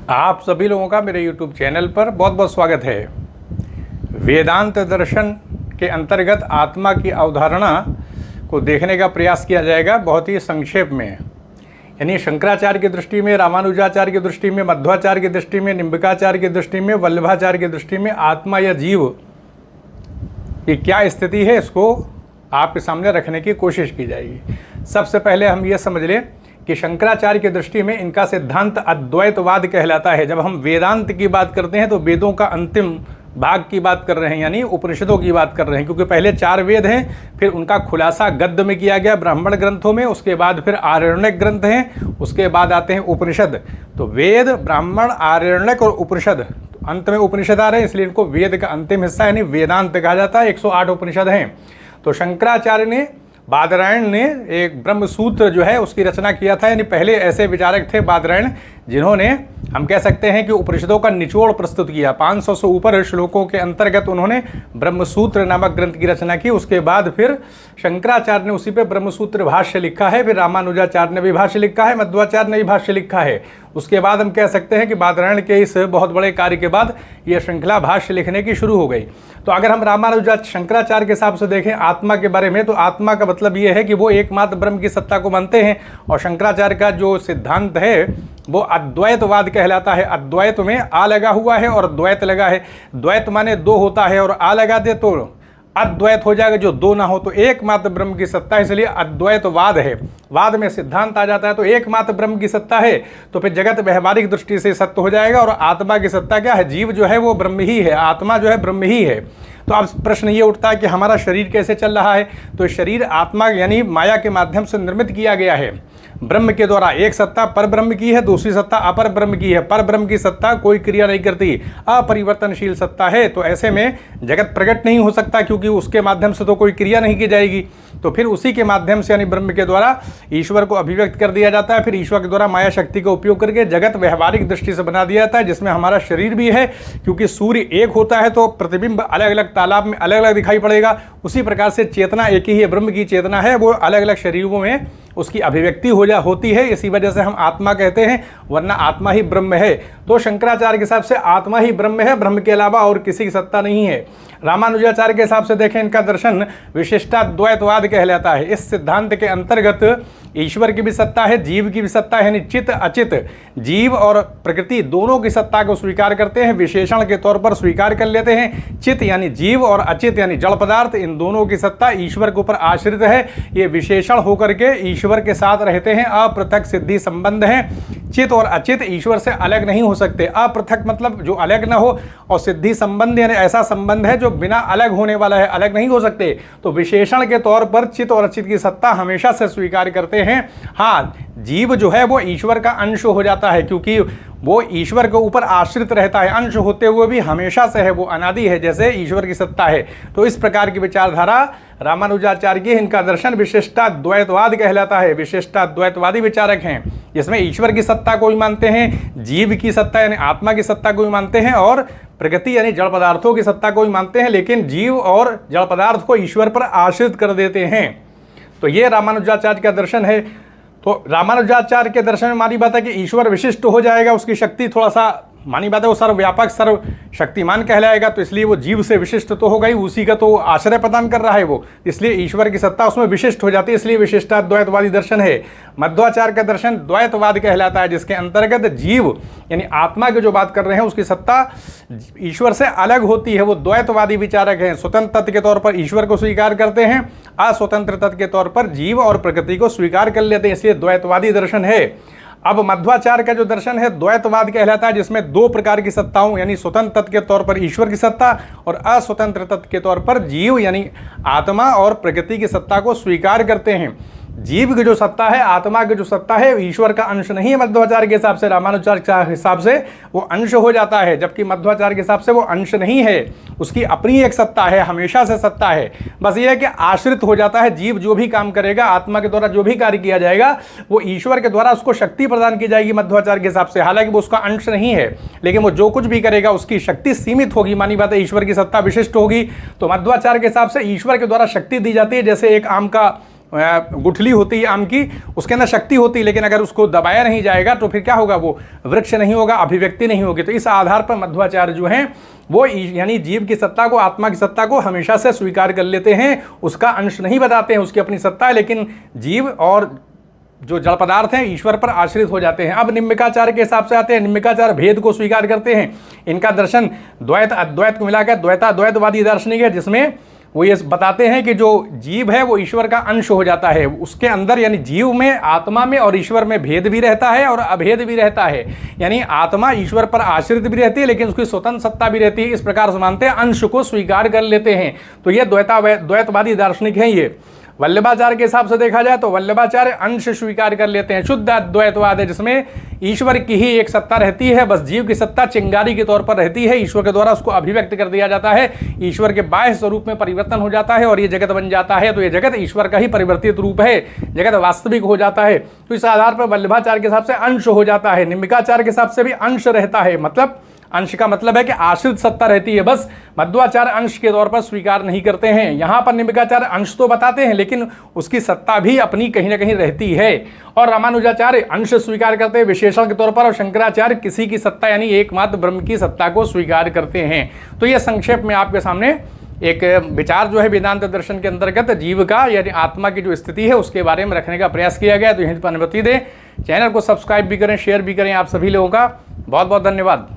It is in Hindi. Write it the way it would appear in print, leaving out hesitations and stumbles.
आप सभी लोगों का मेरे YouTube चैनल पर बहुत बहुत स्वागत है। वेदांत दर्शन के अंतर्गत आत्मा की अवधारणा को देखने का प्रयास किया जाएगा बहुत ही संक्षेप में। यानी शंकराचार्य की दृष्टि में, रामानुजाचार्य की दृष्टि में, मध्वाचार्य की दृष्टि में, निम्बिकाचार्य की दृष्टि में, वल्लभाचार्य की दृष्टि में आत्मा या जीव की क्या स्थिति है, इसको आपके सामने रखने की कोशिश की जाएगी। सबसे पहले हम ये समझ लें कि शंकराचार्य की दृष्टि में इनका सिद्धांत अद्वैतवाद कहलाता है। जब हम वेदांत की बात करते हैं तो वेदों का अंतिम भाग की बात कर रहे हैं, यानी उपनिषदों की बात कर रहे हैं, क्योंकि पहले 4 वेद हैं, फिर उनका खुलासा गद्य में किया गया ब्राह्मण ग्रंथों में, उसके बाद फिर आरण्यक ग्रंथ हैं, उसके बाद आते हैं उपनिषद। तो वेद, ब्राह्मण, आरण्यक और उपनिषद, अंत में उपनिषद आ रहे हैं, इसलिए इनको वेद का अंतिम हिस्सा यानी वेदांत कहा जाता है। 108 उपनिषद हैं। तो शंकराचार्य ने, बादरायण ने एक ब्रह्म सूत्र जो है उसकी रचना किया था। यानी पहले ऐसे विचारक थे बादरायण, जिन्होंने हम कह सकते हैं कि उपनिषदों का निचोड़ प्रस्तुत किया। 500 से ऊपर श्लोकों के अंतर्गत उन्होंने ब्रह्मसूत्र नामक ग्रंथ की रचना की। उसके बाद फिर शंकराचार्य ने उसी पे ब्रह्मसूत्र भाष्य लिखा है, फिर रामानुजाचार्य ने भी भाष्य लिखा है, मध्वाचार्य ने भी भाष्य लिखा है। उसके बाद हम कह सकते हैं कि बादरायण के इस बहुत बड़े कार्य के बाद यह श्रृंखला भाष्य लिखने की शुरू हो गई। तो अगर हम रामानुजाचार्य शंकराचार्य के हिसाब से देखें आत्मा के बारे में, तो आत्मा का मतलब यह है कि वो एकमात्र ब्रह्म की सत्ता को मानते हैं। और शंकराचार्य का जो सिद्धांत है वो अद्वैतवाद कहलाता है। अद्वैत में आ लगा हुआ है और द्वैत लगा है। द्वैत माने 2 होता है और आ लगा दे तो अद्वैत हो जाएगा, जो 2 ना हो तो एकमात्र ब्रह्म की सत्ता है, इसलिए अद्वैतवाद है। वाद में सिद्धांत आ जाता है, तो एकमात्र ब्रह्म की सत्ता है तो फिर जगत व्यवहारिक दृष्टि से सत्य हो जाएगा। और आत्मा की सत्ता क्या है? जीव जो है वो ब्रह्म ही है, आत्मा जो है ब्रह्म ही है। तो अब प्रश्न ये उठता है कि हमारा शरीर कैसे चल रहा है? तो शरीर आत्मा यानी माया के माध्यम से निर्मित किया गया है ब्रह्म के द्वारा। एक सत्ता पर ब्रह्म की है, दूसरी सत्ता अपर ब्रह्म की है। पर ब्रह्म की सत्ता कोई क्रिया नहीं करती, अपरिवर्तनशील सत्ता है, तो ऐसे में जगत प्रकट नहीं हो सकता, क्योंकि उसके माध्यम से तो कोई क्रिया नहीं की जाएगी। तो फिर उसी के माध्यम से यानी ब्रह्म के द्वारा ईश्वर को अभिव्यक्त कर दिया जाता है। फिर ईश्वर के द्वारा माया शक्ति का उपयोग करके जगत व्यवहारिक दृष्टि से बना दिया जाता है, जिसमें हमारा शरीर भी है। क्योंकि सूर्य एक होता है तो प्रतिबिंब अलग अलग तालाब में अलग अलग दिखाई पड़ेगा, उसी प्रकार से चेतना एक ही है, ब्रह्म की चेतना है, वो अलग अलग शरीरों में उसकी अभिव्यक्ति होती है। इसी वजह से हम आत्मा कहते हैं, वरना आत्मा ही ब्रह्म है। तो शंकराचार्य के हिसाब से आत्मा ही ब्रह्म है, ब्रह्म के अलावा और किसी की सत्ता नहीं है। रामानुजाचार्य के हिसाब से देखें, इनका दर्शन विशिष्टाद्वैतवाद कहलाता है। इस सिद्धांत के अंतर्गत ईश्वर की भी सत्ता है, जीव की भी सत्ता है, यानी चित अचित, जीव और प्रकृति दोनों की सत्ता को स्वीकार करते हैं, विशेषण के तौर पर स्वीकार कर लेते हैं। चित यानी जीव और अचित यानी जड़ पदार्थ, इन दोनों की सत्ता ईश्वर के ऊपर आश्रित है। ये विशेषण होकर के ईश्वर के साथ रहते हैं, अपृथक सिद्धि संबंध है। चित और अचित ईश्वर से अलग नहीं हो सकते। अपृथक मतलब जो अलग ना हो, और सिद्धि संबंध यानी ऐसा संबंध है जो बिना अलग होने वाला है, अलग नहीं हो सकते। तो विशेषण के तौर पर चित और अचित की सत्ता हमेशा से स्वीकार करते हैं। हाँ, जीव जो है वो ईश्वर का अंश हो जाता है, क्योंकि वो ईश्वर के ऊपर आश्रित रहता है। अंश होते हुए भी हमेशा से है, वो अनादि है, जैसे ईश्वर की सत्ता है। तो इस प्रकार की विचारधारा रामानुजाचार्य की, इनका दर्शन विशिष्टाद्वैतवाद कहलाता है। विशिष्टाद्वैतवादी विचारक हैं, जिसमें ईश्वर की सत्ता को भी मानते हैं, जीव की सत्ता यानी आत्मा की सत्ता को भी मानते हैं, और प्रकृति यानी जड़ पदार्थों की सत्ता को भी मानते हैं, लेकिन जीव और जड़ पदार्थ को ईश्वर पर आश्रित कर देते हैं। तो ये रामानुजाचार्य का दर्शन है। तो रामानुजाचार्य के दर्शन में मानी बात है कि ईश्वर विशिष्ट हो जाएगा, उसकी शक्ति थोड़ा सा मानी बात है वो सर्वव्यापक सर्वशक्तिमान कहलाएगा। तो इसलिए वो जीव से विशिष्ट तो हो गई, उसी का तो आश्रय प्रदान कर रहा है वो, इसलिए ईश्वर की सत्ता उसमें विशिष्ट हो जाती है, इसलिए विशिष्टाद्वैतवादी दर्शन है। मध्वाचार्य का दर्शन द्वैतवाद कहलाता है, जिसके अंतर्गत जीव यानी आत्मा की जो बात कर रहे हैं उसकी सत्ता ईश्वर से अलग होती है। वो द्वैतवादी विचारक हैं, स्वतंत्र तत्व के तौर पर ईश्वर को स्वीकार करते हैं, अस्वतंत्र तत्व के तौर पर जीव और प्रकृति को स्वीकार कर लेते हैं, इसलिए द्वैतवादी दर्शन है। अब मध्वाचार्य का जो दर्शन है द्वैतवाद कहलाता है, जिसमें 2 प्रकार की सत्ताओं यानी स्वतंत्र तत्व के तौर पर ईश्वर की सत्ता और अस्वतंत्र तत्व के तौर पर जीव यानी आत्मा और प्रकृति की सत्ता को स्वीकार करते हैं। जीव की जो सत्ता है, आत्मा की जो सत्ता है, ईश्वर का अंश नहीं है मध्वाचार्य के हिसाब से। रामानुजाचार्य के हिसाब से वो अंश हो जाता है, जबकि मध्वाचार्य के हिसाब से वो अंश नहीं है, उसकी अपनी एक सत्ता है, हमेशा से सत्ता है। बस ये है कि आश्रित हो जाता है। जीव जो भी काम करेगा, आत्मा के द्वारा जो भी कार्य किया जाएगा, वो ईश्वर के द्वारा उसको शक्ति प्रदान की जाएगी मध्वाचार्य के हिसाब से। हालांकि वो उसका अंश नहीं है, लेकिन वो जो कुछ भी करेगा उसकी शक्ति सीमित होगी। मानी बात है, ईश्वर की सत्ता विशिष्ट होगी। तो मध्वाचार्य के हिसाब से ईश्वर के द्वारा शक्ति दी जाती है, जैसे एक आम का गुठली होती है आम की, उसके अंदर शक्ति होती है, लेकिन अगर उसको दबाया नहीं जाएगा तो फिर क्या होगा, वो वृक्ष नहीं होगा, अभिव्यक्ति नहीं होगी। तो इस आधार पर मध्वाचार्य जो हैं वो यानी जीव की सत्ता को, आत्मा की सत्ता को हमेशा से स्वीकार कर लेते हैं, उसका अंश नहीं बताते हैं, उसकी अपनी सत्ता है, लेकिन जीव और जो जड़ पदार्थ हैं ईश्वर पर आश्रित हो जाते हैं। अब निम्बिकाचार्य के हिसाब से आते हैं। निम्बिकाचार्य भेद को स्वीकार करते हैं। इनका दर्शन द्वैत अद्वैत को मिलाकर द्वैतवादी दार्शनिक है, जिसमें वो ये बताते हैं कि जो जीव है वो ईश्वर का अंश हो जाता है। उसके अंदर यानी जीव में, आत्मा में और ईश्वर में भेद भी रहता है और अभेद भी रहता है। यानी आत्मा ईश्वर पर आश्रित भी रहती है, लेकिन उसकी स्वतंत्र सत्ता भी रहती है। इस प्रकार से मानते हैं, अंश को स्वीकार कर लेते हैं। तो ये द्वैतवादी दार्शनिक हैं। ये वल्लभाचार्य के हिसाब से देखा जाए तो वल्लभाचार्य अंश स्वीकार कर लेते हैं। शुद्ध अद्वैतवाद है, जिसमें ईश्वर की ही एक सत्ता रहती है, बस जीव की सत्ता चिंगारी के तौर पर रहती है। ईश्वर के द्वारा उसको अभिव्यक्त कर दिया जाता है, ईश्वर के बाह्य स्वरूप में परिवर्तन हो जाता है और ये जगत बन जाता है। तो ये जगत ईश्वर का ही परिवर्तित रूप है, जगत वास्तविक हो जाता है। तो इस आधार पर वल्लभाचार्य के हिसाब से अंश हो जाता है। निम्बिकाचार्य के हिसाब से भी अंश रहता है, मतलब अंश का मतलब है कि आश्रित सत्ता रहती है, बस मध्वाचार्य अंश के तौर पर स्वीकार नहीं करते हैं। यहाँ पर निम्बिकाचार्य अंश तो बताते हैं, लेकिन उसकी सत्ता भी अपनी कहीं ना कहीं रहती है। और रामानुजाचार्य अंश स्वीकार करते हैं विशेषण के तौर पर, और शंकराचार्य किसी की सत्ता यानी एकमात्र ब्रह्म की सत्ता को स्वीकार करते हैं। तो ये संक्षेप में आपके सामने एक विचार जो है वेदांत दर्शन के अंतर्गत जीव का यानी आत्मा की जो स्थिति है उसके बारे में रखने का प्रयास किया गया। तो यहीं पर अनुमति दें, चैनल को सब्सक्राइब भी करें, शेयर भी करें। आप सभी लोगों का बहुत बहुत धन्यवाद।